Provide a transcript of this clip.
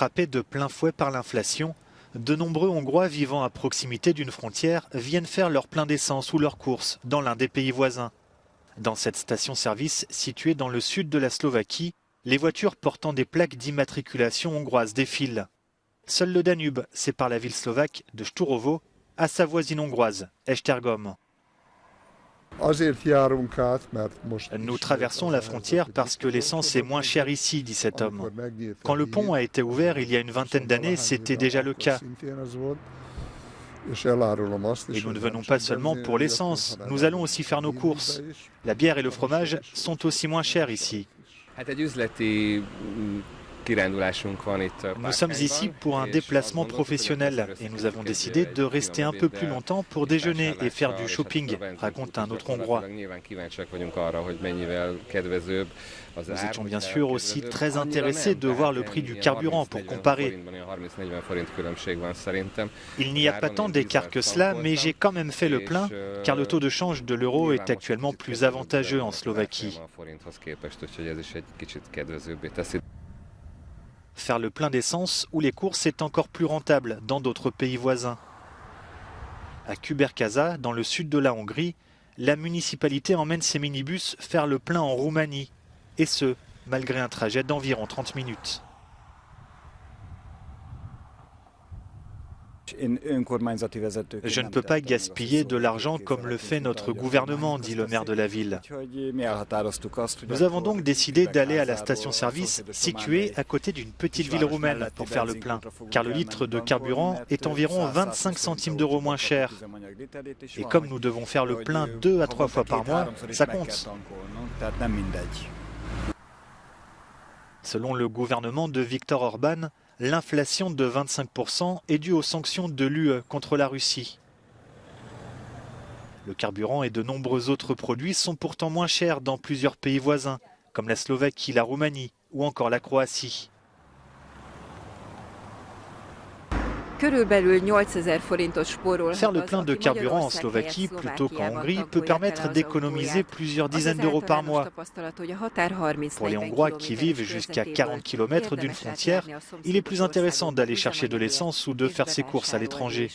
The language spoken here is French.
Frappés de plein fouet par l'inflation, de nombreux Hongrois vivant à proximité d'une frontière viennent faire leur plein d'essence ou leurs courses dans l'un des pays voisins. Dans cette station-service située dans le sud de la Slovaquie, les voitures portant des plaques d'immatriculation hongroise défilent. Seul le Danube sépare la ville slovaque de Sturovo à sa voisine hongroise, Esztergom. Nous traversons la frontière parce que l'essence est moins chère ici, dit cet homme. Quand le pont a été ouvert il y a une vingtaine d'années, c'était déjà le cas. Et nous ne venons pas seulement pour l'essence, nous allons aussi faire nos courses. La bière et le fromage sont aussi moins chers ici. Nous sommes ici pour un déplacement professionnel et nous avons décidé de rester un peu plus longtemps pour déjeuner et faire du shopping, raconte un autre Hongrois. Nous étions bien sûr aussi très intéressés de voir le prix du carburant pour comparer. Il n'y a pas tant d'écart que cela, mais j'ai quand même fait le plein, car le taux de change de l'euro est actuellement plus avantageux en Slovaquie. Faire le plein d'essence ou les courses est encore plus rentable dans d'autres pays voisins. À Kuberkaza, dans le sud de la Hongrie, la municipalité emmène ses minibus faire le plein en Roumanie, et ce, malgré un trajet d'environ 30 minutes. Je ne peux pas gaspiller de l'argent comme le fait notre gouvernement, dit le maire de la ville. Nous avons donc décidé d'aller à la station-service située à côté d'une petite ville roumaine pour faire le plein, car le litre de carburant est environ 25 centimes d'euros moins cher. Et comme nous devons faire le plein 2 à 3 fois par mois, ça compte. Selon le gouvernement de Viktor Orban, l'inflation de 25% est due aux sanctions de l'UE contre la Russie. Le carburant et de nombreux autres produits sont pourtant moins chers dans plusieurs pays voisins, comme la Slovaquie, la Roumanie ou encore la Croatie. Faire le plein de carburant en Slovaquie plutôt qu'en Hongrie peut permettre d'économiser plusieurs dizaines d'euros par mois. Pour les Hongrois qui vivent jusqu'à 40 km d'une frontière, il est plus intéressant d'aller chercher de l'essence ou de faire ses courses à l'étranger.